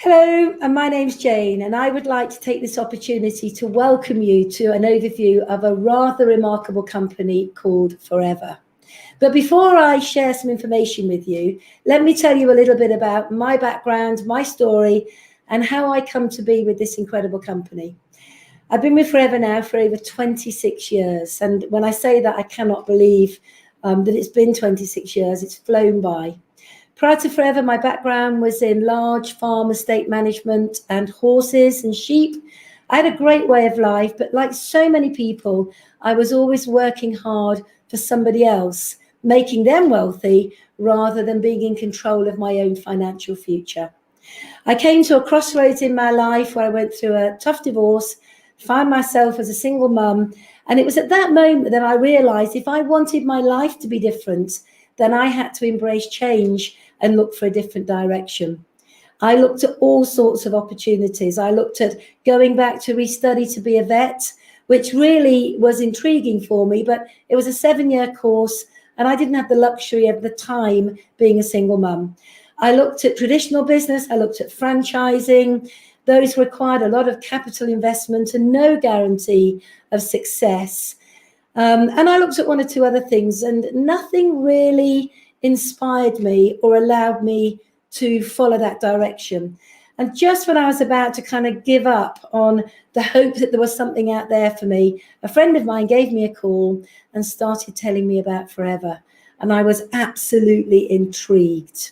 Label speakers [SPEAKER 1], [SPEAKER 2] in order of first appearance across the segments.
[SPEAKER 1] Hello, and my name's Jane, and I would like to take this opportunity to welcome you to an overview of a rather remarkable company called Forever. But before I share some information with you, let me tell you a little bit about my background, my story, and how I come to be with this incredible company. I've been with Forever now for over 26 years, and when I say that, I cannot believe that it's been 26 years. It's flown by. Prior to Forever, my background was in large farm estate management and horses and sheep. I had a great way of life, but like so many people, I was always working hard for somebody else, making them wealthy rather than being in control of my own financial future. I came to a crossroads in my life where I went through a tough divorce, found myself as a single mum, and it was at that moment that I realized if I wanted my life to be different, then I had to embrace change and look for a different direction. I looked at all sorts of opportunities. I looked at going back to restudy to be a vet, which really was intriguing for me, but it was a 7-year course and I didn't have the luxury of the time being a single mum. I looked at traditional business, I looked at franchising. Those required a lot of capital investment and no guarantee of success. And I looked at one or two other things and nothing really inspired me or allowed me to follow that direction. And just when I was about to kind of give up on the hope that there was something out there for me, a friend of mine gave me a call and started telling me about Forever. And I was absolutely intrigued.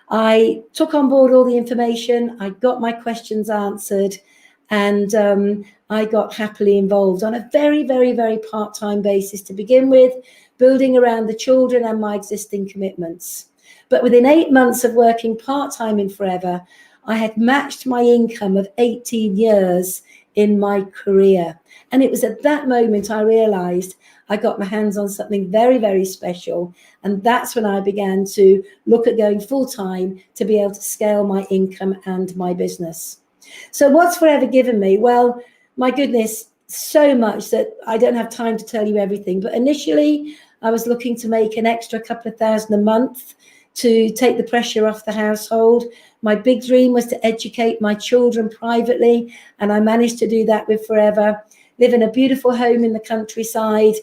[SPEAKER 1] I took on board all the information. I got my questions answered. And I got happily involved on a very, very, very part-time basis to begin with, building around the children and my existing commitments. But within 8 months of working part-time in Forever, I had matched my income of 18 years in my career. And it was at that moment I realized I got my hands on something very, very special. And that's when I began to look at going full-time to be able to scale my income and my business. So what's Forever given me? Well, my goodness, so much that I don't have time to tell you everything. But initially, I was looking to make an extra couple of thousand a month to take the pressure off the household. My big dream was to educate my children privately, and I managed to do that with Forever. Live in a beautiful home in the countryside,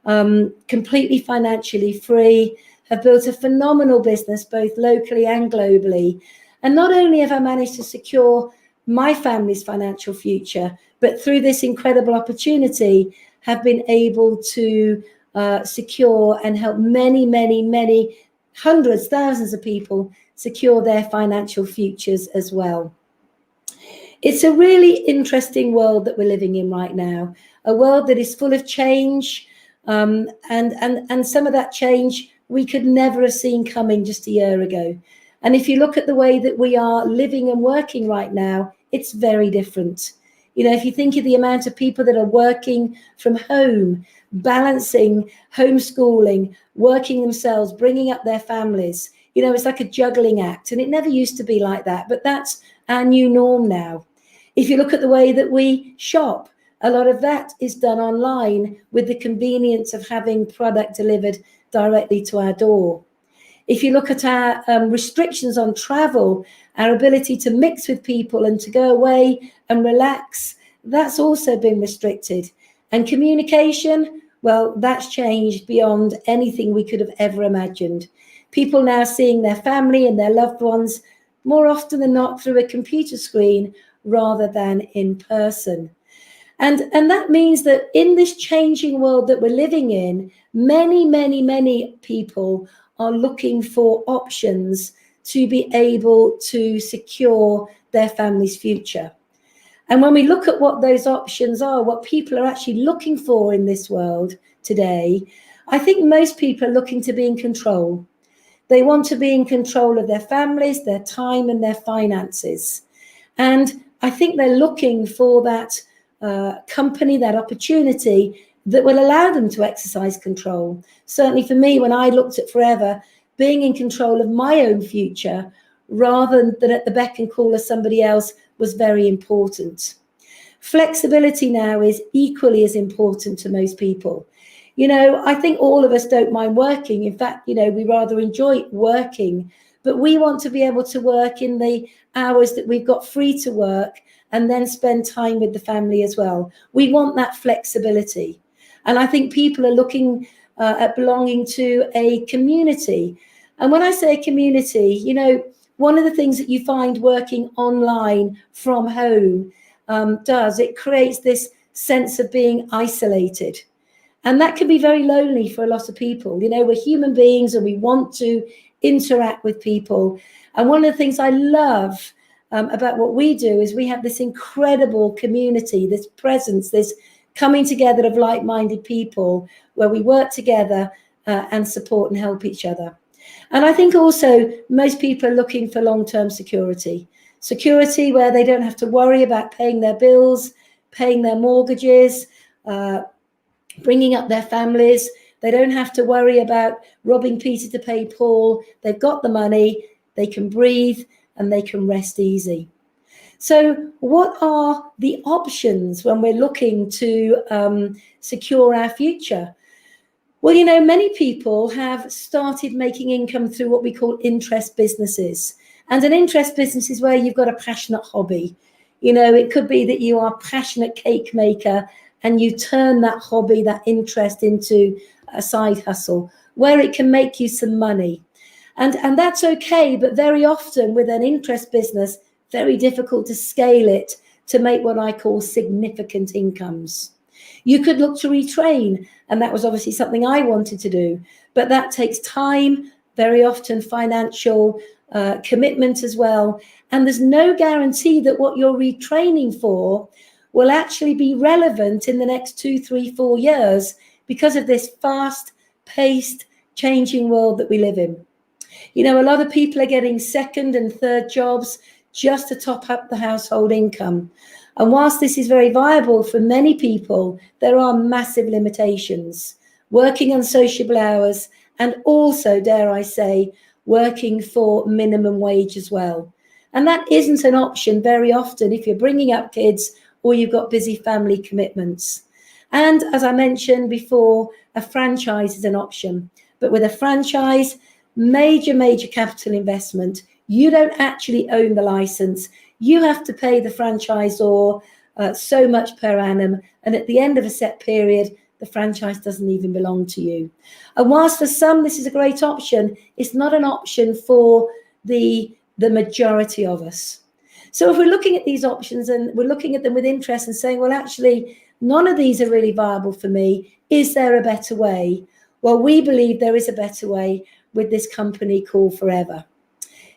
[SPEAKER 1] completely financially free, have built a phenomenal business both locally and globally. And not only have I managed to secure my family's financial future, but through this incredible opportunity have been able to secure and help many, many, many hundreds, thousands of people secure their financial futures as well. It's a really interesting world that we're living in right now, a world that is full of change, and some of that change we could never have seen coming just a year ago. And if you look at the way that we are living and working right now, it's very different. You know, if you think of the amount of people that are working from home, balancing homeschooling, working themselves, bringing up their families, you know, it's like a juggling act. And it never used to be like that, but that's our new norm now. If you look at the way that we shop, a lot of that is done online with the convenience of having product delivered directly to our door. If you look at our restrictions on travel, our ability to mix with people and to go away and relax, that's also been restricted. And communication, well, that's changed beyond anything we could have ever imagined. People now seeing their family and their loved ones more often than not through a computer screen rather than in person. And that means that in this changing world that we're living in, many, many, many people are looking for options to be able to secure their family's future. And when we look at what those options are, what people are actually looking for in this world today, I think most people are looking to be in control. They want to be in control of their families, their time, and their finances. And I think they're looking for that company, that opportunity that will allow them to exercise control. Certainly for me, when I looked at Forever, being in control of my own future rather than at the beck and call of somebody else was very important. Flexibility now is equally as important to most people. You know, I think all of us don't mind working. In fact, you know, we rather enjoy working, but we want to be able to work in the hours that we've got free to work and then spend time with the family as well. We want that flexibility. And I think people are looking at belonging to a community. And when I say community, you know, one of the things that you find working online from home it creates this sense of being isolated. And that can be very lonely for a lot of people. You know, we're human beings and we want to interact with people. And one of the things I love about what we do is we have this incredible community, this presence, this coming together of like-minded people where we work together and support and help each other. And I think also most people are looking for long-term security where they don't have to worry about paying their bills, paying their mortgages, bringing up their families. They don't have to worry about robbing Peter to pay Paul. They've got the money, they can breathe, and they can rest easy. So what are the options when we're looking to secure our future? Well, you know, many people have started making income through what we call interest businesses. And an interest business is where you've got a passionate hobby. You know, it could be that you are a passionate cake maker and you turn that hobby, that interest into a side hustle where it can make you some money. And that's okay, but very often with an interest business, very difficult to scale it to make what I call significant incomes. You could look to retrain, and that was obviously something I wanted to do, but that takes time, very often financial commitment as well. And there's no guarantee that what you're retraining for will actually be relevant in the next 2, 3, 4 years because of this fast-paced, changing world that we live in. You know, a lot of people are getting second and third jobs just to top up the household income. And whilst this is very viable for many people, there are massive limitations. Working unsociable hours and also, dare I say, working for minimum wage as well. And that isn't an option very often if you're bringing up kids or you've got busy family commitments. And as I mentioned before, a franchise is an option. But with a franchise, major capital investment, you don't actually own the license. You have to pay the franchisor so much per annum. And at the end of a set period, the franchise doesn't even belong to you. And whilst for some this is a great option, it's not an option for the majority of us. So if we're looking at these options and we're looking at them with interest and saying, well, actually, none of these are really viable for me. Is there a better way? Well, we believe there is a better way with this company called Forever.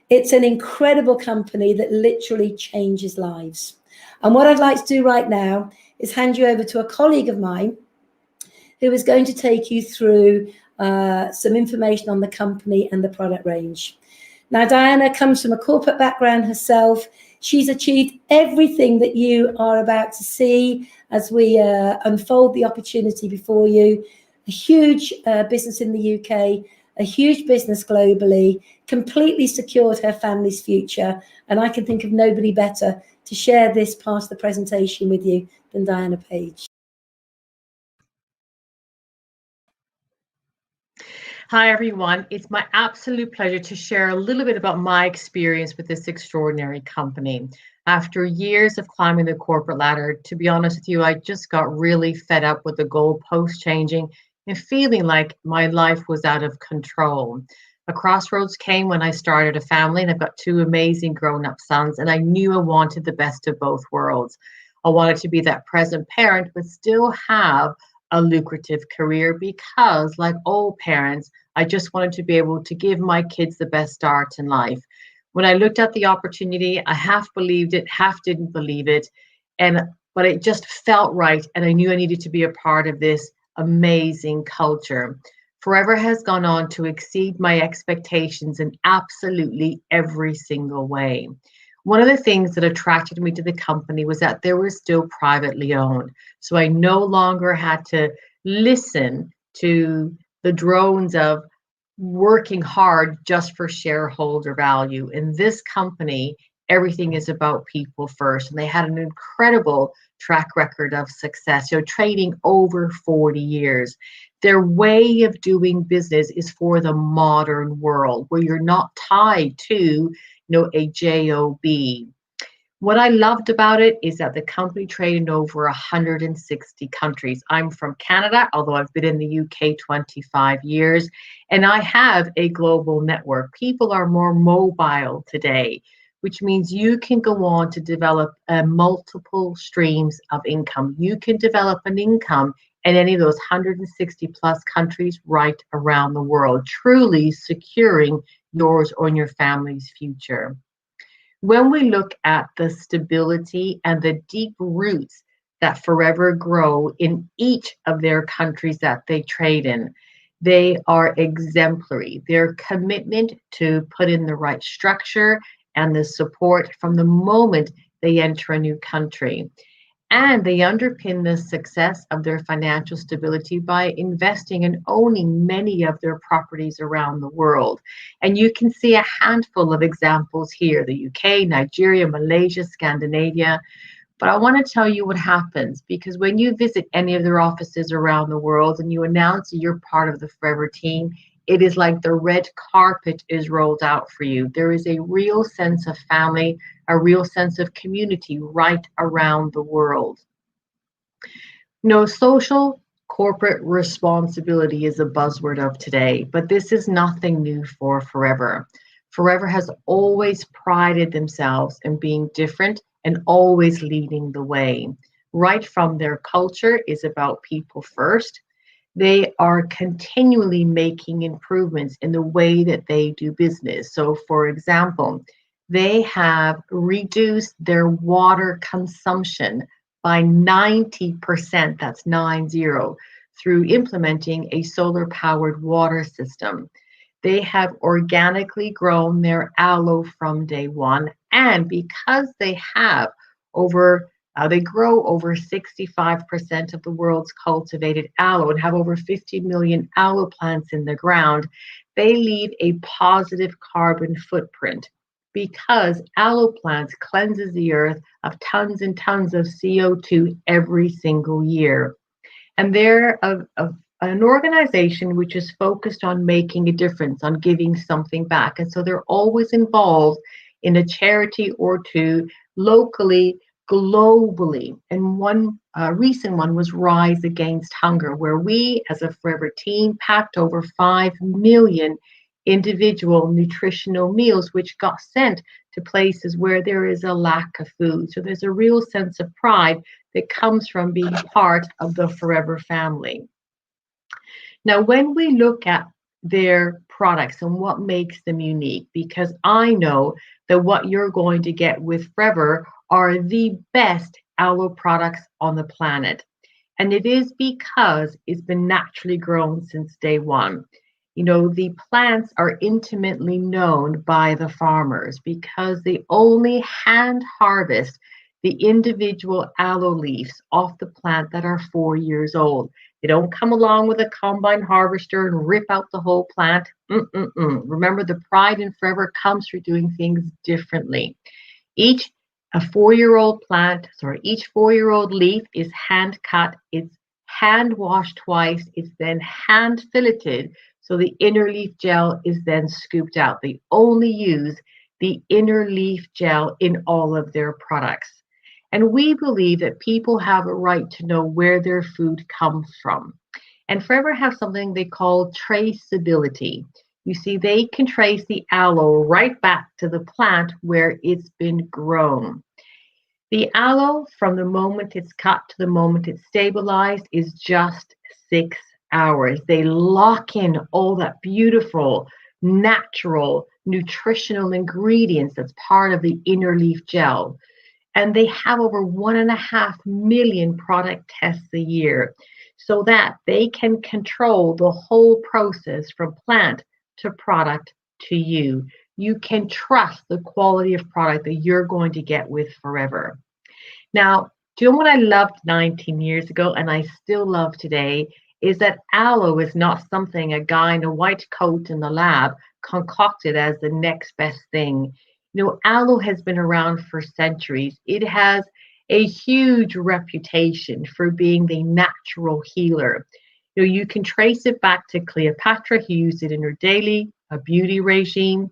[SPEAKER 1] It's an incredible company that literally changes lives. And what I'd like to do right now is hand you over to a colleague of mine who is going to take you through some information on the company and the product range. Now, Diana comes from a corporate background herself. She's achieved everything that you are about to see as we unfold the opportunity before you. A huge business in the UK, a huge business globally, completely secured her family's future. And I can think of nobody better to share this part of the presentation with you than Diana Page.
[SPEAKER 2] Hi, everyone. It's my absolute pleasure to share a little bit about my experience with this extraordinary company. After years of climbing the corporate ladder, to be honest with you, I just got really fed up with the goalposts changing and feeling like my life was out of control. A crossroads came when I started a family, and I've got 2 amazing grown-up sons, and I knew I wanted the best of both worlds. I wanted to be that present parent, but still have a lucrative career because, like all parents, I just wanted to be able to give my kids the best start in life. When I looked at the opportunity, I half believed it, half didn't believe it, but it just felt right, and I knew I needed to be a part of this amazing culture. Forever has gone on to exceed my expectations in absolutely every single way. One of the things that attracted me to the company was that they were still privately owned. So I no longer had to listen to the drones of working hard just for shareholder value. In this company, everything is about people first. And they had an incredible track record of success, trading over 40 years. Their way of doing business is for the modern world where you're not tied to, a job. What I loved about it is that the company traded in over 160 countries. I'm from Canada, although I've been in the UK 25 years, and I have a global network. People are more mobile today, which means you can go on to develop multiple streams of income. You can develop an income in any of those 160 plus countries right around the world, truly securing yours or your family's future. When we look at the stability and the deep roots that Forever grow in each of their countries that they trade in, they are exemplary. Their commitment to put in the right structure and the support from the moment they enter a new country. And they underpin the success of their financial stability by investing and owning many of their properties around the world. And you can see a handful of examples here, the UK, Nigeria, Malaysia, Scandinavia. But I want to tell you what happens, because when you visit any of their offices around the world and you announce you're part of the Forever team, it is like the red carpet is rolled out for you. There is a real sense of family, a real sense of community right around the world. Social corporate responsibility is a buzzword of today, but this is nothing new for Forever. Forever has always prided themselves in being different and always leading the way. Right from their culture is about people first. They are continually making improvements in the way that they do business. So, for example, they have reduced their water consumption by 90%, that's 90, through implementing a solar-powered water system. They have organically grown their aloe from day one, and because they have they grow over 65% of the world's cultivated aloe and have over 50 million aloe plants in the ground, they leave a positive carbon footprint because aloe plants cleanses the earth of tons and tons of CO2 every single year. And they're an organization which is focused on making a difference, on giving something back. And so they're always involved in a charity or two, locally, globally. And one recent one was Rise Against Hunger, where we as a Forever team packed over 5 million individual nutritional meals, which got sent to places where there is a lack of food. So there's a real sense of pride that comes from being part of the Forever family. Now, when we look at their products and what makes them unique, because I know that what you're going to get with Forever are the best aloe products on the planet. And it is because it's been naturally grown since day one. The plants are intimately known by the farmers because they only hand harvest the individual aloe leaves off the plant that are 4 years old. They don't come along with a combine harvester and rip out the whole plant. Remember, the pride in Forever comes through doing things differently. Each 4-year-old leaf is hand cut, it's hand washed twice, it's then hand filleted, so the inner leaf gel is then scooped out. They only use the inner leaf gel in all of their products. And we believe that people have a right to know where their food comes from. And Forever have something they call traceability. You see, they can trace the aloe right back to the plant where it's been grown. The aloe, from the moment it's cut to the moment it's stabilized, is just 6 hours. They lock in all that beautiful, natural, nutritional ingredients that's part of the inner leaf gel. And they have over 1.5 million product tests a year so that they can control the whole process from plant to product to you. You can trust the quality of product that you're going to get with Forever. Now, do you know what I loved 19 years ago and I still love today is that aloe is not something a guy in a white coat in the lab concocted as the next best thing. Aloe has been around for centuries. It has a huge reputation for being the natural healer. You can trace it back to Cleopatra, who used it in her daily beauty regime.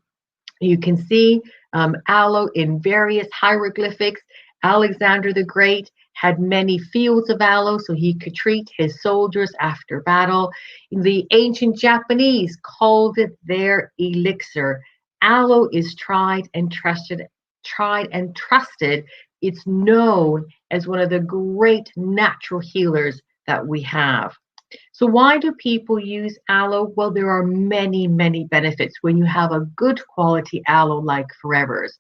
[SPEAKER 2] You can see aloe in various hieroglyphics. Alexander the Great had many fields of aloe so he could treat his soldiers after battle. The ancient Japanese called it their elixir. Aloe is tried and trusted, tried and trusted. It's known as one of the great natural healers that we have. So why do people use aloe? Well, there are many, many benefits when you have a good quality aloe like Forever's.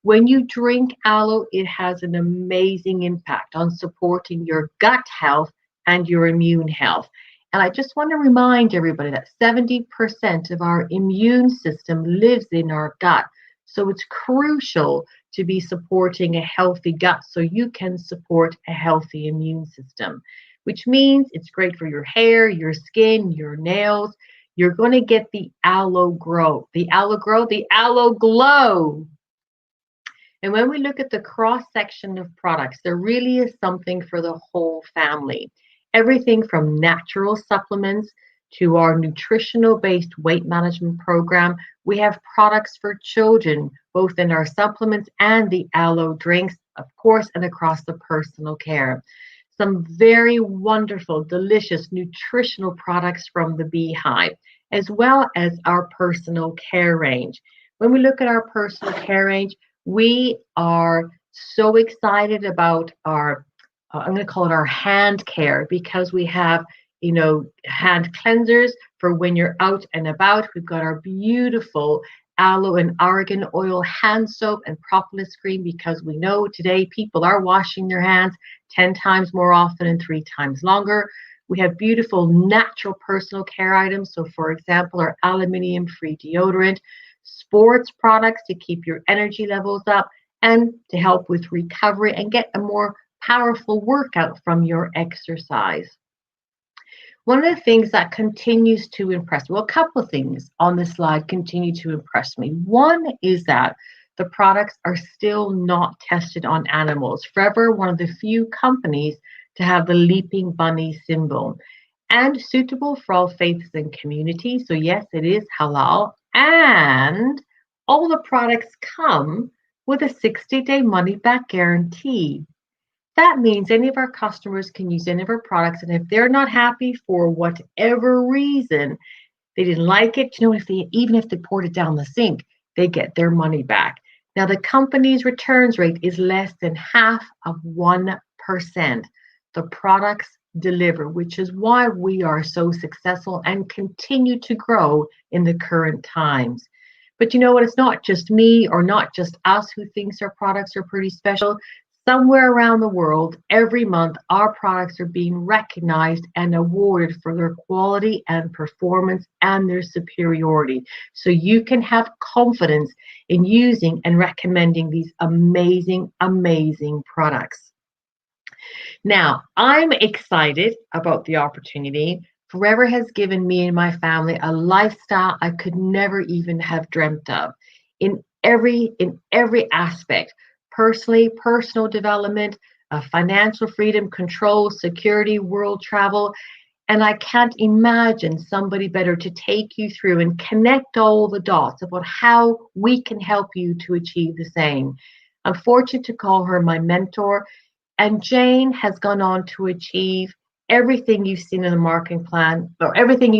[SPEAKER 2] When you drink aloe, it has an amazing impact on supporting your gut health and your immune health. And I just want to remind everybody that 70% of our immune system lives in our gut. So it's crucial to be supporting a healthy gut so you can support a healthy immune system, which means it's great for your hair, your skin, your nails. You're going to get the aloe glow, the aloe glow. And when we look at the cross section of products, there really is something for the whole family. Everything from natural supplements to our nutritional based weight management program. We have products for children, both in our supplements and the aloe drinks, of course, and across the personal care. Some very wonderful, delicious, nutritional products from the Beehive, as well as our personal care range. When we look at our personal care range, we are so excited about our, I'm going to call it our hand care, because we have, hand cleansers for when you're out and about. We've got our beautiful aloe and argan oil hand soap and propolis cream, because we know today people are washing their hands 10 times more often and 3 times longer. We have beautiful natural personal care items. So for example, our aluminium-free deodorant, sports products to keep your energy levels up and to help with recovery and get a more powerful workout from your exercise. One of the things that continues to impress me, well, a couple of things on this slide continue to impress me. One is that the products are still not tested on animals. Forever, one of the few companies to have the leaping bunny symbol, and suitable for all faiths and communities. So yes, it is halal, and all the products come with a 60-day money-back guarantee. That means any of our customers can use any of our products, and if they're not happy for whatever reason, they didn't like it, even if they poured it down the sink, they get their money back. Now, the company's returns rate is less than 0.5%. The products deliver, which is why we are so successful and continue to grow in the current times. But you know what? It's not just me or not just us who thinks our products are pretty special. Somewhere around the world, every month, our products are being recognized and awarded for their quality and performance and their superiority. So you can have confidence in using and recommending these amazing, amazing products. Now, I'm excited about the opportunity. Forever has given me and my family a lifestyle I could never even have dreamt of in every aspect. Personally, personal development, financial freedom, control, security, world travel. And I can't imagine somebody better to take you through and connect all the dots about how we can help you to achieve the same. I'm fortunate to call her my mentor. And Jane has gone on to achieve everything you've seen in the marketing plan, or everything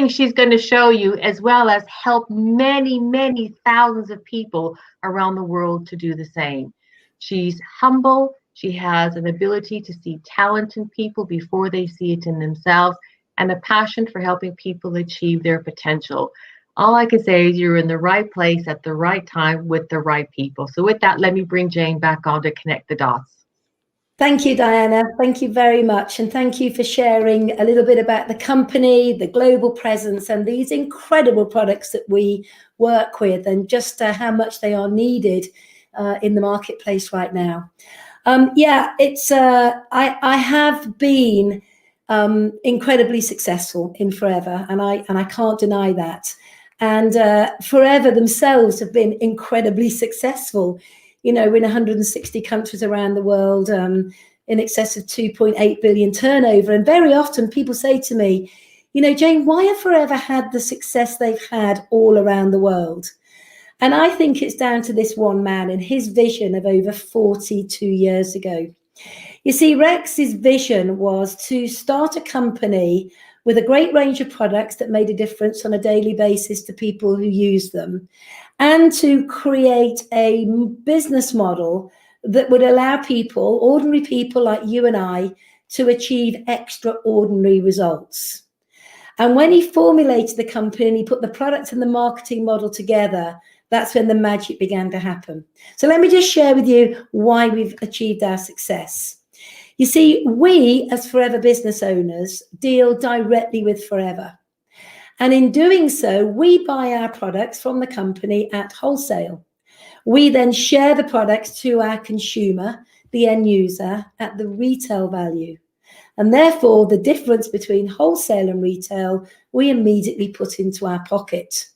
[SPEAKER 2] she's going to show you, as well as help many, many thousands of people around the world to do the same. She's humble. She has an ability to see talent in people before they see it in themselves, and a passion for helping people achieve their potential. All I can say is you're in the right place at the right time with the right people. So with that, let me bring Jane back on to connect the dots.
[SPEAKER 1] Thank you, Diana. Thank you very much. And thank you for sharing a little bit about the company, the global presence, and these incredible products that we work with, and just how much they are needed in the marketplace right now. I have been incredibly successful in Forever, and I can't deny that. And Forever themselves have been incredibly successful, in 160 countries around the world, in excess of 2.8 billion turnover. And very often people say to me, Jane, why have Forever had the success they've had all around the world? And I think it's down to this one man and his vision of over 42 years ago. You see, Rex's vision was to start a company with a great range of products that made a difference on a daily basis to people who use them, and to create a business model that would allow people, ordinary people like you and I, to achieve extraordinary results. And when he formulated the company and he put the product and the marketing model together, that's when the magic began to happen. So let me just share with you why we've achieved our success. You see, we as Forever business owners deal directly with Forever. And in doing so, we buy our products from the company at wholesale. We then share the products to our consumer, the end user, at the retail value. And therefore, the difference between wholesale and retail, we immediately put into our pocket.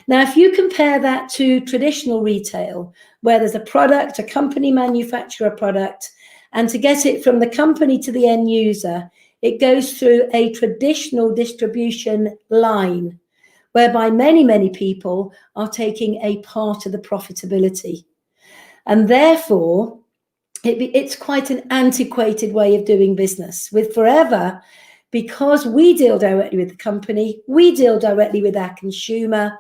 [SPEAKER 1] Now, if you compare that to traditional retail, where there's a product, a company manufacture a product, and to get it from the company to the end user, it goes through a traditional distribution line, whereby many, many people are taking a part of the profitability. And therefore, it's quite an antiquated way of doing business. With Forever, because we deal directly with the company, we deal directly with our consumer,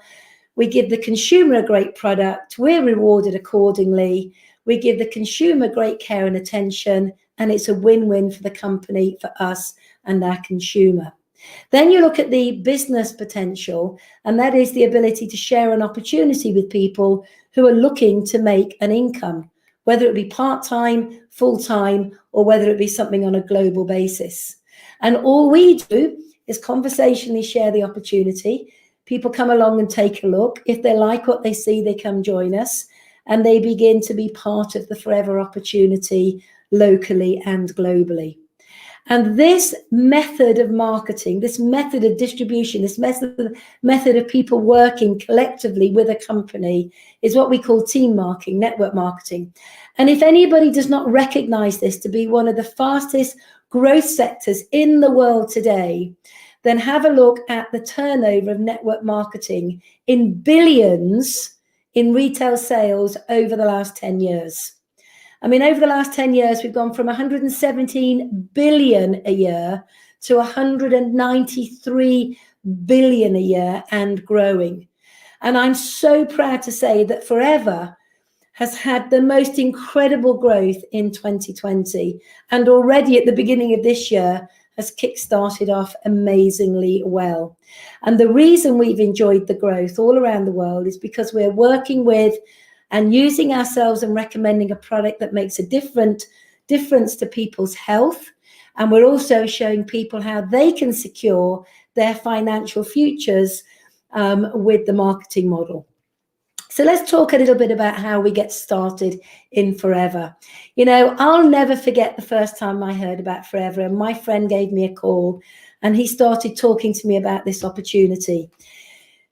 [SPEAKER 1] we give the consumer a great product, we're rewarded accordingly, we give the consumer great care and attention, and it's a win-win for the company, for us, and our consumer. Then you look at the business potential, and that is the ability to share an opportunity with people who are looking to make an income, whether it be part-time, full-time, or whether it be something on a global basis. And all we do is conversationally share the opportunity. People come along and take a look. If they like what they see, they come join us, and they begin to be part of the Forever opportunity locally and globally. And this method of marketing, this method of distribution, this method of people working collectively with a company is what we call team marketing, network marketing. And if anybody does not recognize this to be one of the fastest growth sectors in the world today, then have a look at the turnover of network marketing in billions in retail sales over the last 10 years. I mean, over the last 10 years, we've gone from 117 billion a year to 193 billion a year and growing. And I'm so proud to say that Forever has had the most incredible growth in 2020, and already at the beginning of this year has kick-started off amazingly well. And the reason we've enjoyed the growth all around the world is because we're working with and using ourselves and recommending a product that makes a difference to people's health. And we're also showing people how they can secure their financial futures with the marketing model. So let's talk a little bit about how we get started in Forever. I'll never forget the first time I heard about Forever, and my friend gave me a call and he started talking to me about this opportunity.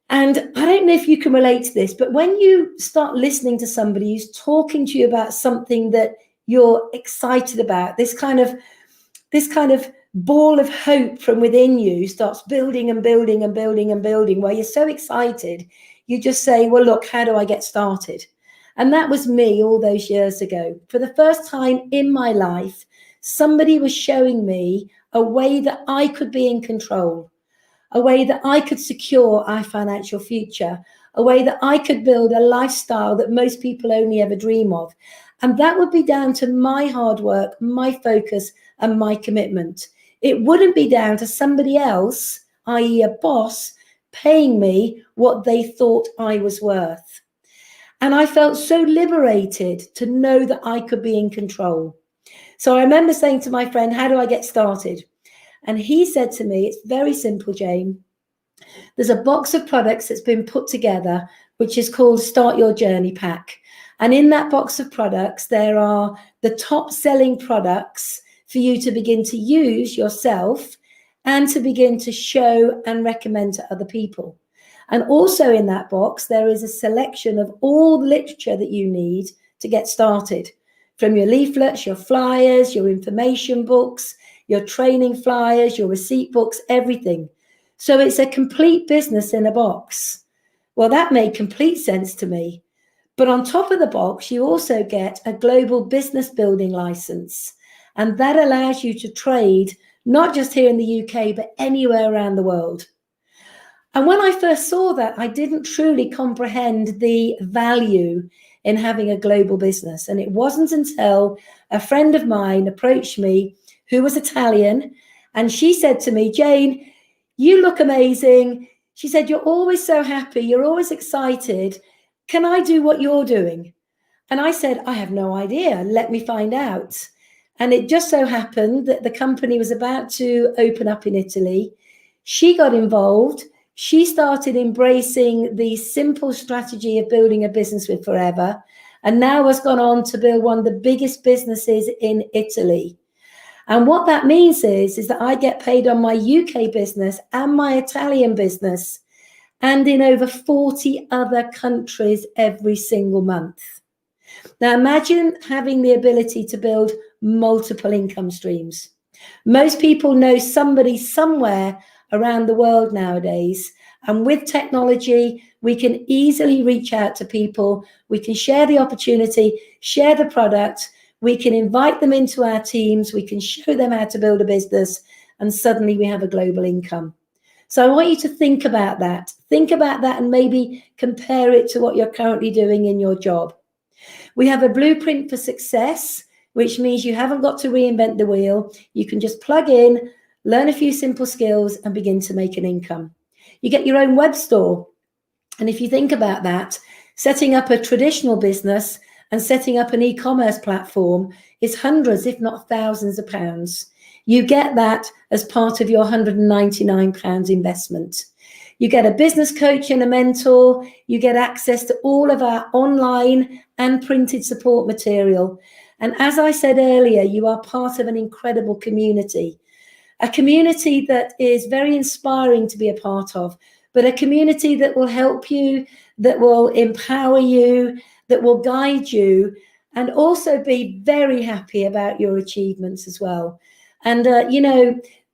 [SPEAKER 1] And I don't know if you can relate to this, but when you start listening to somebody who's talking to you about something that you're excited about, this kind of ball of hope from within you starts building and building and building and building, where you're so excited, you just say, well, look, how do I get started? And that was me all those years ago. For the first time in my life, somebody was showing me a way that I could be in control, a way that I could secure our financial future, a way that I could build a lifestyle that most people only ever dream of. And that would be down to my hard work, my focus, and my commitment. It wouldn't be down to somebody else, i.e. a boss, paying me what they thought I was worth. And I felt so liberated to know that I could be in control. So I remember saying to my friend, how do I get started? And he said to me, it's very simple, Jane. There's a box of products that's been put together, which is called Start Your Journey Pack. And in that box of products, there are the top selling products for you to begin to use yourself and to begin to show and recommend to other people. And also in that box, there is a selection of all the literature that you need to get started, from your leaflets, your flyers, your information books, your training flyers, your receipt books, everything. So it's a complete business in a box. Well, that made complete sense to me. But on top of the box, you also get a global business building license. And that allows you to trade not just here in the UK, but anywhere around the world. And when I first saw that, I didn't truly comprehend the value in having a global business. And it wasn't until a friend of mine approached me who was Italian, and she said to me, Jane, you look amazing. She said, you're always so happy. You're always excited. Can I do what you're doing? And I said, I have no idea. Let me find out. And it just so happened that the company was about to open up in Italy. She got involved. She started embracing the simple strategy of building a business with Forever, and now has gone on to build one of the biggest businesses in Italy. And what that means is that I get paid on my UK business and my Italian business, and in over 40 other countries every single month. Now imagine having the ability to build multiple income streams. Most people know somebody somewhere around the world nowadays. And with technology, we can easily reach out to people. We can share the opportunity, share the product. We can invite them into our teams. We can show them how to build a business. And suddenly we have a global income. So I want you to think about that. Think about that and maybe compare it to what you're currently doing in your job. We have a blueprint for success, which means you haven't got to reinvent the wheel. You can just plug in, learn a few simple skills and begin to make an income. You get your own web store. And if you think about that, setting up a traditional business and setting up an e-commerce platform is hundreds, if not thousands of pounds. You get that as part of your £199 investment. You get a business coach and a mentor. You get access to all of our online and printed support material. And as I said earlier, you are part of an incredible community. A community that is very inspiring to be a part of, but a community that will help you, that will empower you, that will guide you, and also be very happy about your achievements as well. And,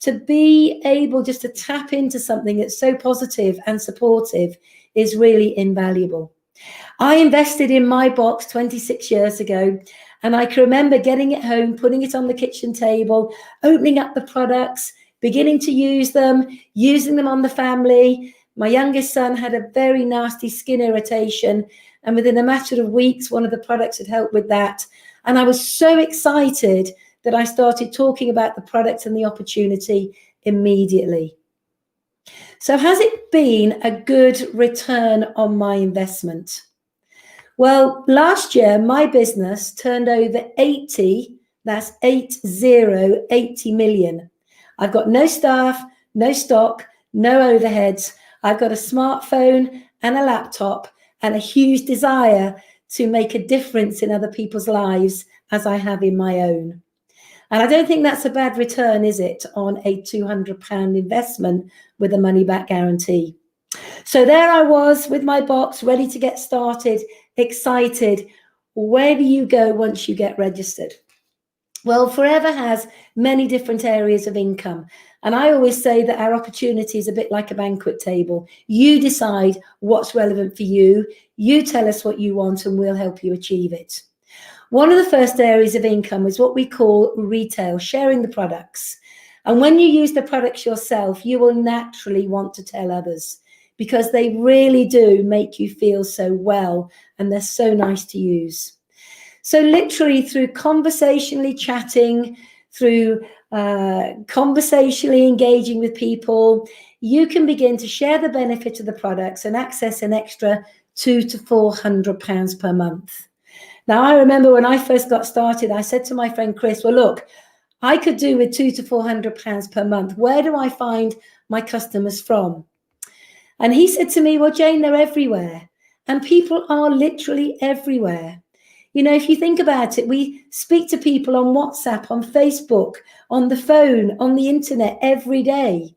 [SPEAKER 1] to be able just to tap into something that's so positive and supportive is really invaluable. I invested in my box 26 years ago, and I can remember getting it home, putting it on the kitchen table, opening up the products, beginning to use them, using them on the family. My youngest son had a very nasty skin irritation, and within a matter of weeks, one of the products had helped with that. And I was so excited that I started talking about the product and the opportunity immediately. So has it been a good return on my investment? Well, last year, my business turned over 80 million. I've got no staff, no stock, no overheads. I've got a smartphone and a laptop and a huge desire to make a difference in other people's lives as I have in my own. And I don't think that's a bad return, is it, on a £200 investment with a money back guarantee. So there I was with my box, ready to get started, excited. Where do you go once you get registered? Well, Forever has many different areas of income. And I always say that our opportunity is a bit like a banquet table. You decide what's relevant for you. You tell us what you want and we'll help you achieve it. One of the first areas of income is what we call retail, sharing the products. And when you use the products yourself, you will naturally want to tell others because they really do make you feel so well and they're so nice to use. So literally through conversationally chatting, through conversationally engaging with people, you can begin to share the benefit of the products and access an extra £200 to £400 per month. Now, I remember when I first got started, I said to my friend Chris, well, look, I could do with £200 to £400 per month. Where do I find my customers from? And he said to me, well, Jane, they're everywhere. And people are literally everywhere. You know, if you think about it, we speak to people on WhatsApp, on Facebook, on the phone, on the internet every day.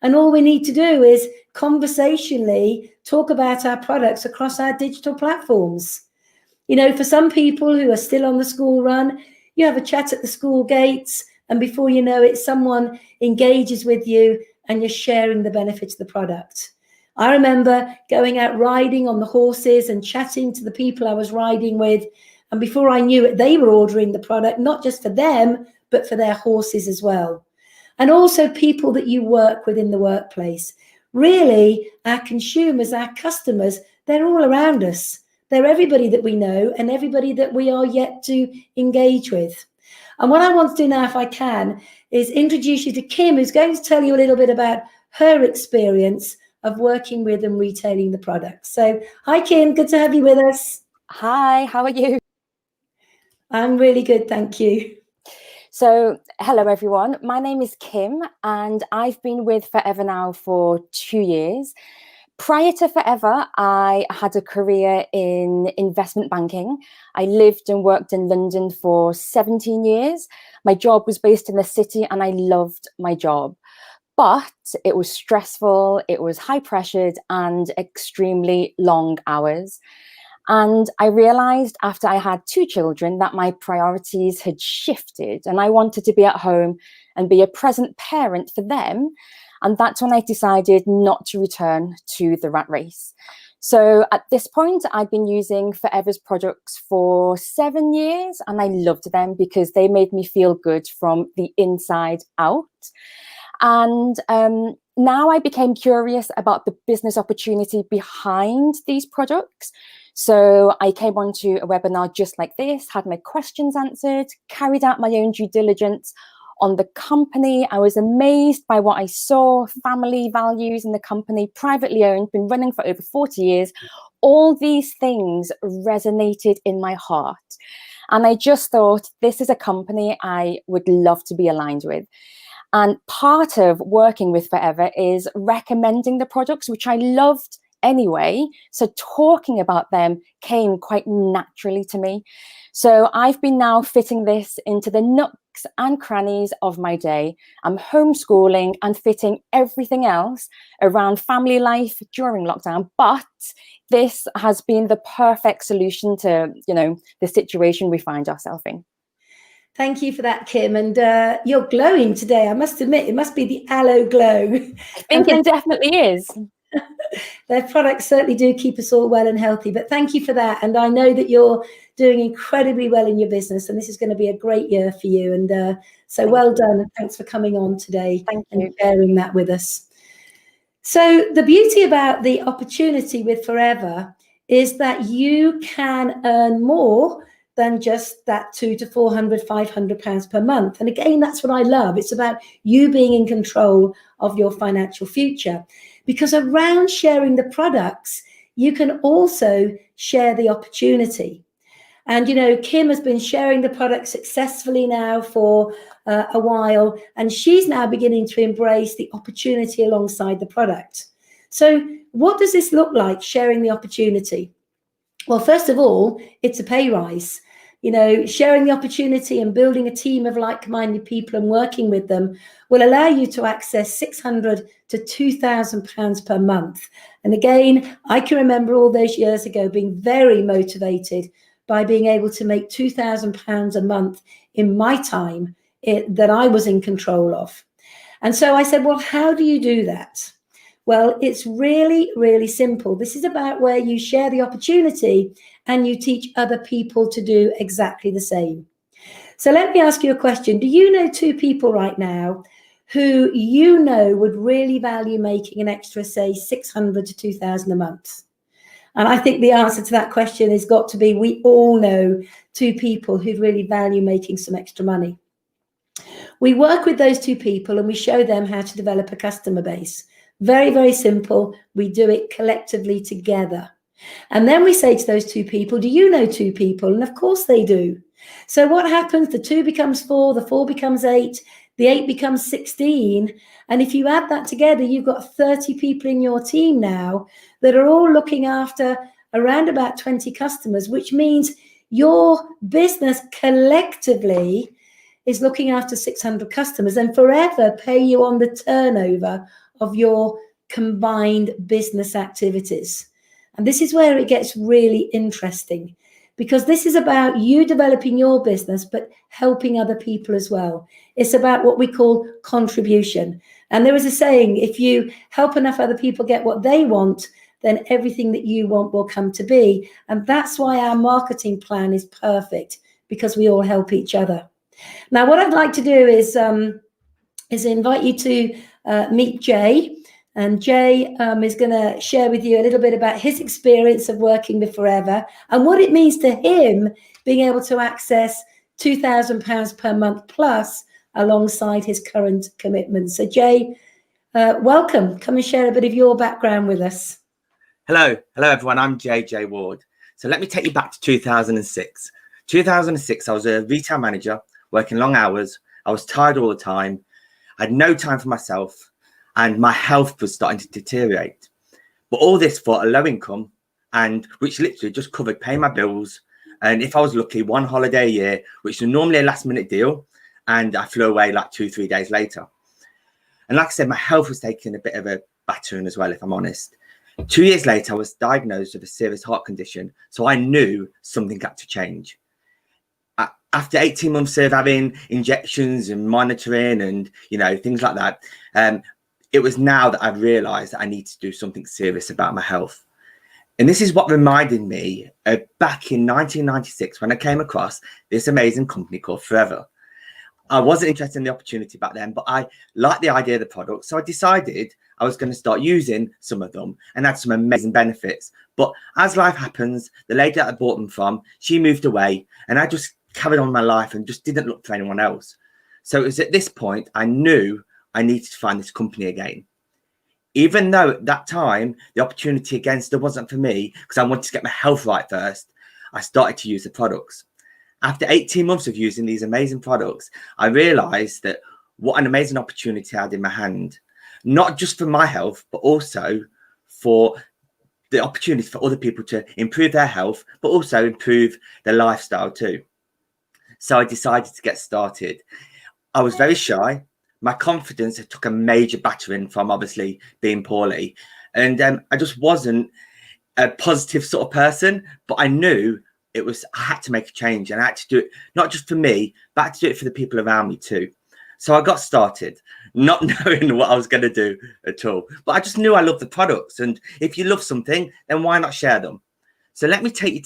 [SPEAKER 1] And all we need to do is conversationally talk about our products across our digital platforms. You know, for some people who are still on the school run, you have a chat at the school gates, and before you know it, someone engages with you and you're sharing the benefits of the product. I remember going out riding on the horses and chatting to the people I was riding with, and before I knew it, they were ordering the product, not just for them, but for their horses as well. And also people that you work with in the workplace. Really, our consumers, our customers, they're all around us. They're everybody that we know and everybody that we are yet to engage with. And what I want to do now, if I can, is introduce you to Kim, who's going to tell you a little bit about her experience of working with and retailing the products. So, hi, Kim. Good to have you with us.
[SPEAKER 3] Hi, how are you?
[SPEAKER 1] I'm really good, thank you.
[SPEAKER 3] So, hello, everyone. My name is Kim, and I've been with Forever now for 2 years. Prior to Forever, I had a career in investment banking. I lived and worked in London for 17 years. My job was based in the city and I loved my job. But it was stressful, it was high pressured and extremely long hours. And I realized after I had 2 children that my priorities had shifted and I wanted to be at home and be a present parent for them. And that's when I decided not to return to the rat race. So at this point, I'd been using Forever's products for 7 years and I loved them because they made me feel good from the inside out. And now I became curious about the business opportunity behind these products. So I came onto a webinar just like this, had my questions answered, carried out my own due diligence on the company. I was amazed by what I saw, family values in the company, privately owned, been running for over 40 years. All these things resonated in my heart. And I just thought, this is a company I would love to be aligned with. And part of working with Forever is recommending the products, which I loved anyway. So talking about them came quite naturally to me. So I've been now fitting this into the nooks and crannies of my day. I'm homeschooling and fitting everything else around family life during lockdown. But this has been the perfect solution to, the situation we find ourselves in.
[SPEAKER 1] Thank you for that, Kim. And you're glowing today. I must admit, it must be the aloe glow.
[SPEAKER 3] I think it definitely is.
[SPEAKER 1] Their products certainly do keep us all well and healthy. But thank you for that. And I know that you're doing incredibly well in your business. And this is going to be a great year for you. And so well done. And thanks for coming on today and sharing that with us. So the beauty about the opportunity with Forever is that you can earn more than just that £200 to £400, £500 per month. And again, that's what I love. It's about you being in control of your financial future. Because around sharing the products, you can also share the opportunity. And, Kim has been sharing the product successfully now for a while, and she's now beginning to embrace the opportunity alongside the product. So what does this look like, sharing the opportunity? Well, first of all, it's a pay rise. Sharing the opportunity and building a team of like-minded people and working with them will allow you to access £600 to £2,000 per month. And again, I can remember all those years ago being very motivated by being able to make £2,000 a month in my time that I was in control of. And so I said, well, how do you do that? Well, it's really, really simple. This is about where you share the opportunity and you teach other people to do exactly the same. So let me ask you a question. Do you know 2 people right now who would really value making an extra, say, £600 to £2,000 a month? And I think the answer to that question has got to be, we all know 2 people who really value making some extra money. We work with those 2 people and we show them how to develop a customer base. Very, very simple. We do it collectively together. And then we say to those 2 people, do you know 2 people? And of course they do. So what happens? The 2 becomes 4, the 4 becomes 8, the 8 becomes 16. And if you add that together, you've got 30 people in your team now that are all looking after around about 20 customers, which means your business collectively is looking after 600 customers and Forever pay you on the turnover of your combined business activities. And this is where it gets really interesting, because this is about you developing your business, but helping other people as well. It's about what we call contribution. And there is a saying, if you help enough other people get what they want, then everything that you want will come to be. And that's why our marketing plan is perfect, because we all help each other. Now, what I'd like to do is invite you to meet Jay. And Jay is going to share with you a little bit about his experience of working with Forever and what it means to him being able to access £2,000 per month plus alongside his current commitment. So Jay, welcome. Come and share a bit of your background with us.
[SPEAKER 4] Hello everyone. I'm J Ward. So let me take you back to 2006. 2006, I was a retail manager working long hours. I was tired all the time. I had no time for myself. And my health was starting to deteriorate. But all this for a low income, and which literally just covered paying my bills. And if I was lucky, one holiday a year, which was normally a last minute deal. And I flew away like 2-3 days later. And like I said, my health was taking a bit of a battering as well, if I'm honest. 2 years later, I was diagnosed with a serious heart condition. So I knew something had to change. After 18 months of having injections and monitoring and, things like that, it was now that I realized that I need to do something serious about my health. And this is what reminded me back in 1996 when I came across this amazing company called Forever. I wasn't interested in the opportunity back then, but I liked the idea of the product. So I decided I was going to start using some of them and had some amazing benefits. But as life happens, the lady that I bought them from, she moved away and I just carried on my life and just didn't look for anyone else. So it was at this point I knew I needed to find this company again. Even though at that time, the opportunity again still wasn't for me because I wanted to get my health right first, I started to use the products. After 18 months of using these amazing products, I realized that what an amazing opportunity I had in my hand, not just for my health, but also for the opportunity for other people to improve their health, but also improve their lifestyle too. So I decided to get started. I was very shy. My confidence took a major battering from obviously being poorly. And I just wasn't a positive sort of person, but I knew I had to make a change and I had to do it, not just for me, but I had to do it for the people around me too. So I got started, not knowing what I was going to do at all. But I just knew I loved the products. And if you love something, then why not share them? So let me take you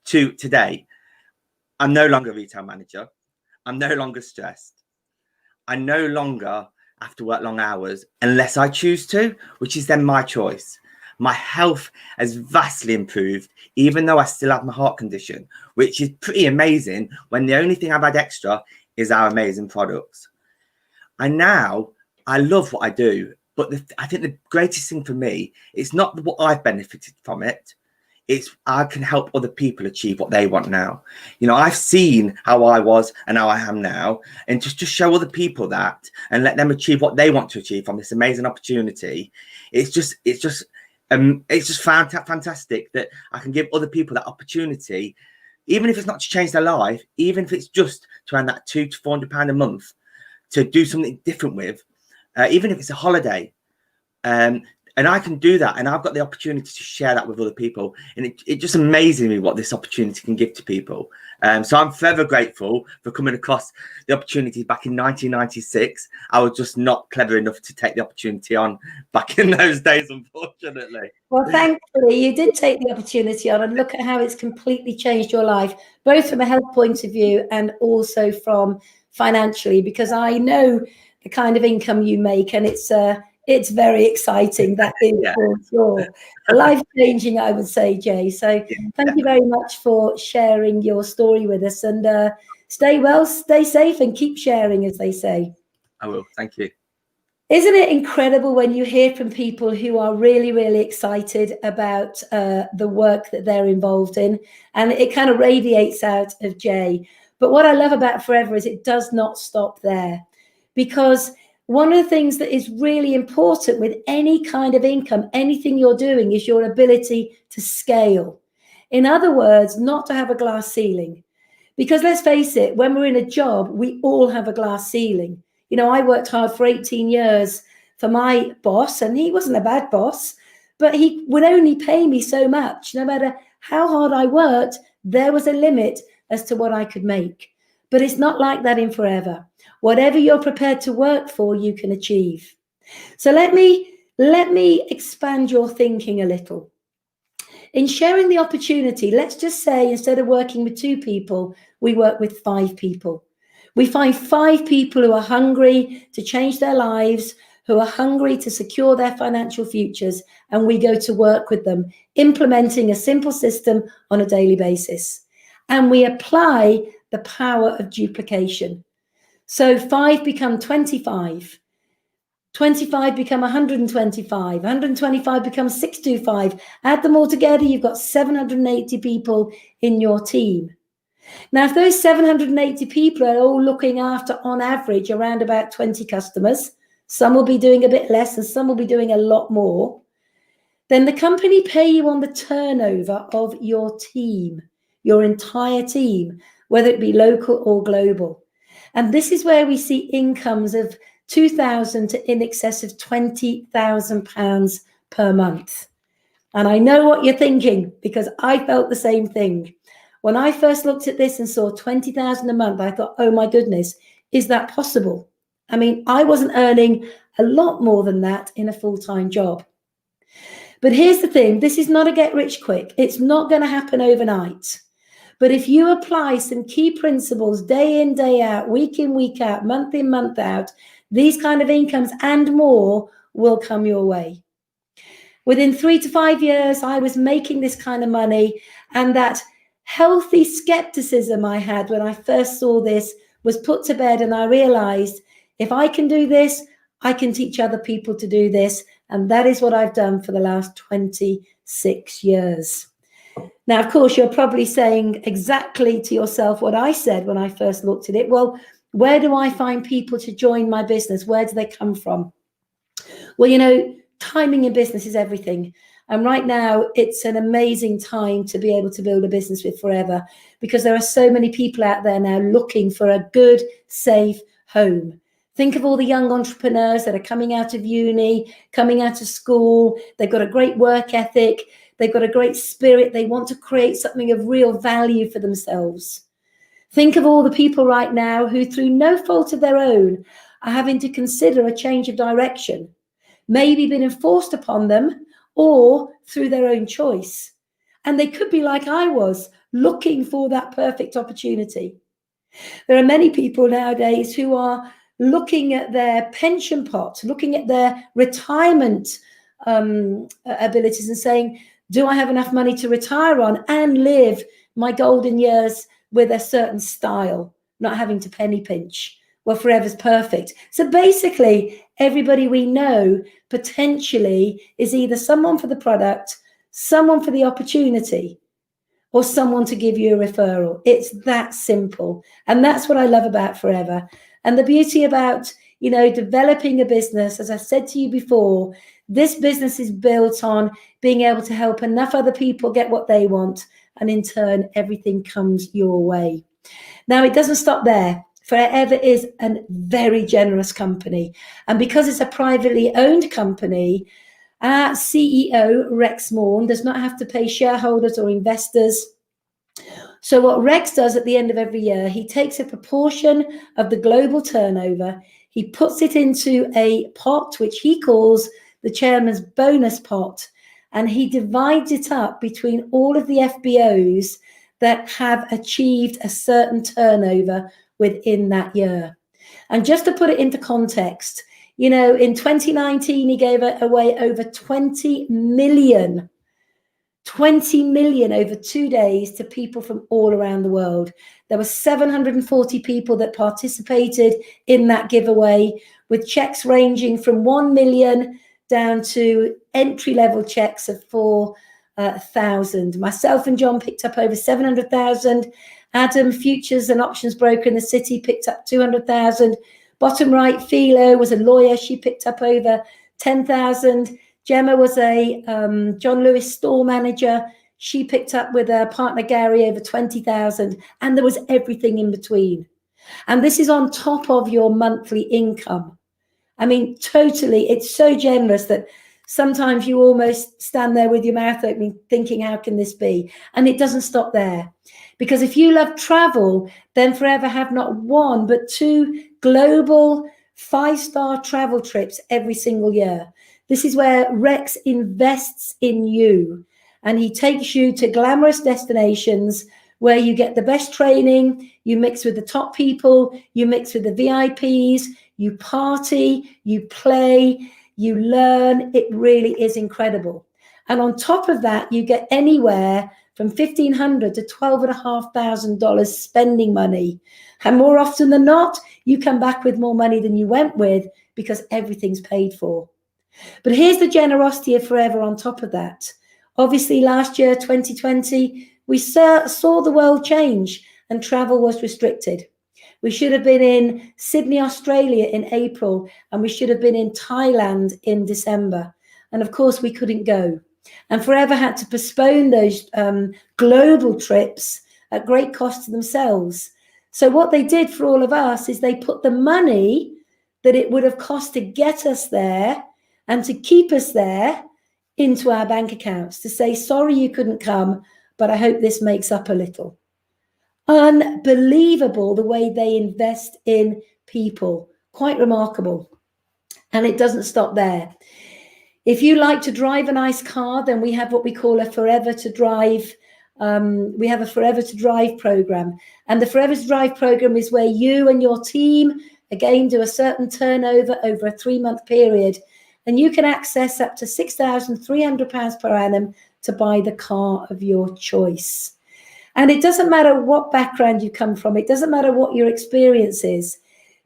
[SPEAKER 4] to today. I'm no longer a retail manager. I'm no longer stressed. I no longer have to work long hours unless I choose to, which is then my choice. My health has vastly improved, even though I still have my heart condition, which is pretty amazing when the only thing I've had extra is our amazing products. I love what I do, but I think the greatest thing for me is not what I've benefited from it. It's I can help other people achieve what they want now. I've seen how I was and how I am now, and just to show other people that and let them achieve what they want to achieve from this amazing opportunity. It's just fantastic that I can give other people that opportunity, even if it's not to change their life, even if it's just to earn that £200 to £400 a month to do something different with, even if it's a holiday. And I can do that. And I've got the opportunity to share that with other people. And it just amazes me what this opportunity can give to people. So I'm forever grateful for coming across the opportunity back in 1996. I was just not clever enough to take the opportunity on back in those days, unfortunately.
[SPEAKER 1] Well, thankfully, you did take the opportunity on, and look at how it's completely changed your life, both from a health point of view and also from financially, because I know the kind of income you make, and it's very exciting. That is for sure. Life-changing, I would say, Jay. So thank you very much for sharing your story with us, and stay well, stay safe, and keep sharing, as they say.
[SPEAKER 4] I will. Thank you.
[SPEAKER 1] Isn't it incredible when you hear from people who are really, really excited about the work that they're involved in, and it kind of radiates out of Jay. But what I love about Forever is it does not stop there, because one of the things that is really important with any kind of income, anything you're doing, is your ability to scale. In other words, not to have a glass ceiling. Because let's face it, when we're in a job, we all have a glass ceiling. I worked hard for 18 years for my boss, and he wasn't a bad boss, but he would only pay me so much. No matter how hard I worked, there was a limit as to what I could make. But it's not like that in Forever. Whatever you're prepared to work for, you can achieve. So let me expand your thinking a little. In sharing the opportunity, let's just say instead of working with 2 people, we work with 5 people. We find 5 people who are hungry to change their lives, who are hungry to secure their financial futures, and we go to work with them, implementing a simple system on a daily basis. And we apply the power of duplication. So 5 become 25. 25 become 125, 125 becomes 625. Add them all together, you've got 780 people in your team. Now, if those 780 people are all looking after, on average, around about 20 customers, some will be doing a bit less and some will be doing a lot more, then the company pay you on the turnover of your team, your entire team, whether it be local or global. And this is where we see incomes of 2,000 to in excess of £20,000 per month. And I know what you're thinking, because I felt the same thing. When I first looked at this and saw 20,000 a month, I thought, oh my goodness, is that possible? I mean, I wasn't earning a lot more than that in a full-time job. But here's the thing, this is not a get rich quick. It's not going to happen overnight. But if you apply some key principles day in, day out, week in, week out, month in, month out, these kind of incomes and more will come your way. Within 3 to 5 years, I was making this kind of money, and that healthy skepticism I had when I first saw this was put to bed, and I realized if I can do this, I can teach other people to do this. And that is what I've done for the last 26 years. Now, of course, you're probably saying exactly to yourself what I said when I first looked at it. Well, where do I find people to join my business? Where do they come from? Well, you know, timing in business is everything. And right now, it's an amazing time to be able to build a business with Forever, because there are so many people out there now looking for a good, safe home. Think of all the young entrepreneurs that are coming out of uni, coming out of school. They've got a great work ethic. They've got a great spirit. They want to create something of real value for themselves. Think of all the people right now who, through no fault of their own, are having to consider a change of direction, maybe been enforced upon them or through their own choice. And they could be like I was, looking for that perfect opportunity. There are many people nowadays who are looking at their pension pot, looking at their retirement abilities and saying, do I have enough money to retire on and live my golden years with a certain style, not having to penny pinch? Well, Forever's perfect. So basically, everybody we know potentially is either someone for the product, someone for the opportunity, or someone to give you a referral. It's that simple. And that's what I love about Forever. And the beauty about, you know, developing a business, as I said to you before, this business is built on being able to help enough other people get what they want. And in turn, everything comes your way. Now, it doesn't stop there. Forever is a very generous company. And because it's a privately owned company, our CEO, Rex Morn, does not have to pay shareholders or investors. So what Rex does at the end of every year, he takes a proportion of the global turnover, he puts it into a pot, which he calls the chairman's bonus pot, and he divides it up between all of the FBOs that have achieved a certain turnover within that year. And just to put it into context, you know, in 2019, he gave away over 20 million over 2 days to people from all around the world. There were 740 people that participated in that giveaway, with checks ranging from 1 million down to entry-level checks of 4,000. Myself and John picked up over 700,000. Adam, futures and options broker in the city, picked up 200,000. Bottom right, Philo was a lawyer. She picked up over 10,000. Gemma was a John Lewis store manager. She picked up with her partner Gary over 20,000, and there was everything in between. And this is on top of your monthly income. I mean, totally, it's so generous that sometimes you almost stand there with your mouth open thinking, how can this be? And it doesn't stop there. Because if you love travel, then Forever have not one, but 2 global 5-star travel trips every single year. This is where Rex invests in you, and he takes you to glamorous destinations where you get the best training, you mix with the top people, you mix with the VIPs, you party, you play, you learn. It really is incredible. And on top of that, you get anywhere from $1,500 to $12,500 spending money. And more often than not, you come back with more money than you went with because everything's paid for. But here's the generosity of Forever on top of that. Obviously, last year, 2020, we saw the world change and travel was restricted. We should have been in Sydney, Australia in April, and we should have been in Thailand in December. And of course, we couldn't go. And Forever had to postpone those global trips at great cost to themselves. So what they did for all of us is they put the money that it would have cost to get us there and to keep us there into our bank accounts to say, sorry, you couldn't come, but I hope this makes up a little. Unbelievable the way they invest in people. Quite remarkable. And it doesn't stop there. If you like to drive a nice car, then we have what we call a Forever to Drive. We have a Forever to Drive program. And the Forever to Drive program is where you and your team, again, do a certain turnover over a 3-month period. And you can access up to £6,300 per annum to buy the car of your choice. And it doesn't matter what background you come from. It doesn't matter what your experience is,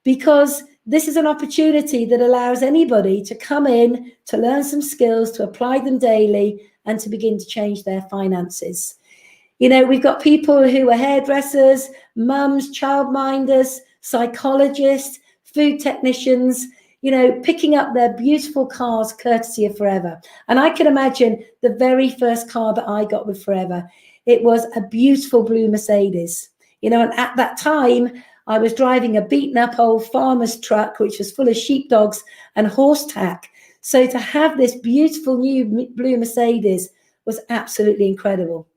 [SPEAKER 1] because this is an opportunity that allows anybody to come in, to learn some skills, to apply them daily, and to begin to change their finances. You know, we've got people who are hairdressers, mums, childminders, psychologists, food technicians, you know, picking up their beautiful cars courtesy of Forever. And I can imagine the very first car that I got with Forever. It was a beautiful blue Mercedes. You know, and at that time, I was driving a beaten up old farmer's truck, which was full of sheepdogs and horse tack. So to have this beautiful new blue Mercedes was absolutely incredible.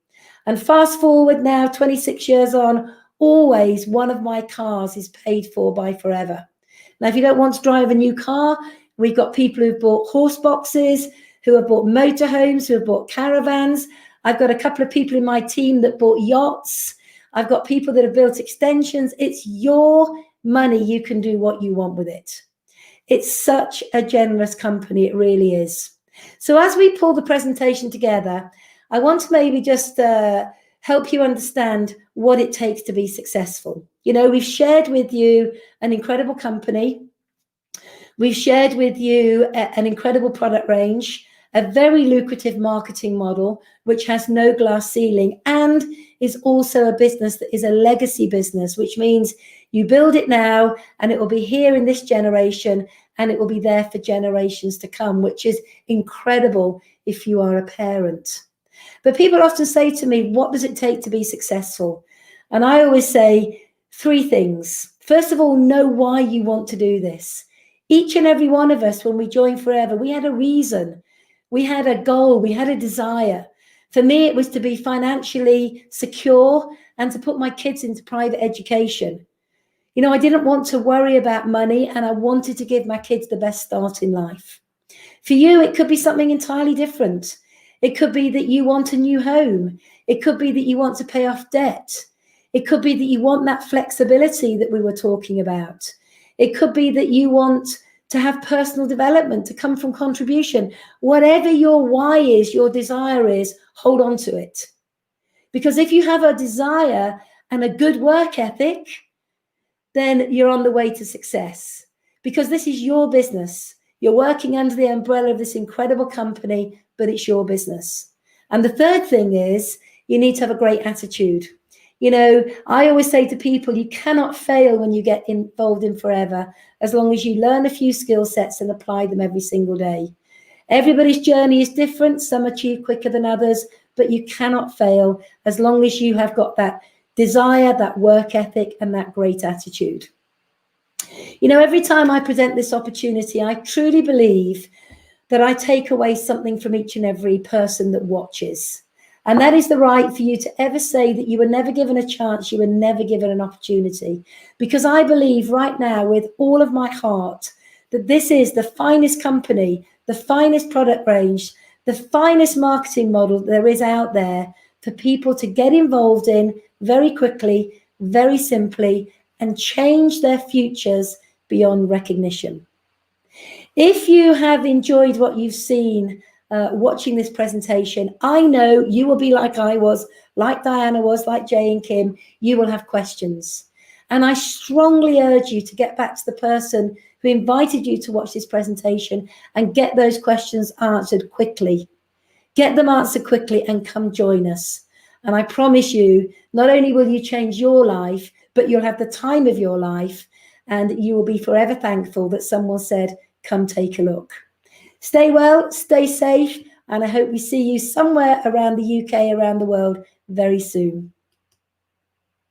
[SPEAKER 1] And fast forward now, 26 years on, always one of my cars is paid for by Forever. Now, if you don't want to drive a new car, we've got people who've bought horse boxes, who have bought motorhomes, who have bought caravans. I've got a couple of people in my team that bought yachts. I've got people that have built extensions. It's your money. You can do what you want with it. It's such a generous company. It really is. So as we pull the presentation together, I want to maybe just help you understand what it takes to be successful. You know, we've shared with you an incredible company. We've shared with you an incredible product range, a very lucrative marketing model, which has no glass ceiling and is also a business that is a legacy business, which means you build it now and it will be here in this generation and it will be there for generations to come, which is incredible if you are a parent. But people often say to me, what does it take to be successful? And I always say 3 things. First of all, know why you want to do this. Each and every one of us, when we joined Forever, we had a reason. We had a goal. We had a desire. For me, it was to be financially secure and to put my kids into private education. You know, I didn't want to worry about money and I wanted to give my kids the best start in life. For you, it could be something entirely different. It could be that you want a new home. It could be that you want to pay off debt. It could be that you want that flexibility that we were talking about. It could be that you want to have personal development, to come from contribution. Whatever your why is, your desire is, hold on to it. Because if you have a desire and a good work ethic, then you're on the way to success. Because this is your business. You're working under the umbrella of this incredible company, but it's your business. And the third thing is you need to have a great attitude. You know, I always say to people, you cannot fail when you get involved in Forever, as long as you learn a few skill sets and apply them every single day. Everybody's journey is different. Some achieve quicker than others, but you cannot fail as long as you have got that desire, that work ethic, and that great attitude. You know, every time I present this opportunity, I truly believe that I take away something from each and every person that watches. And that is the right for you to ever say that you were never given a chance, you were never given an opportunity. Because I believe right now with all of my heart that this is the finest company, the finest product range, the finest marketing model there is out there for people to get involved in very quickly, very simply, and change their futures beyond recognition. If you have enjoyed what you've seen watching this presentation, I know you will be like I was, like Diana was, like Jay and Kim. You will have questions. And I strongly urge you to get back to the person who invited you to watch this presentation and get those questions answered quickly. Get them answered quickly and come join us. And I promise you, not only will you change your life, but you'll have the time of your life, and you will be forever thankful that someone said, come take a look. Stay well, stay safe, and I hope we see you somewhere around the UK, around the world very soon.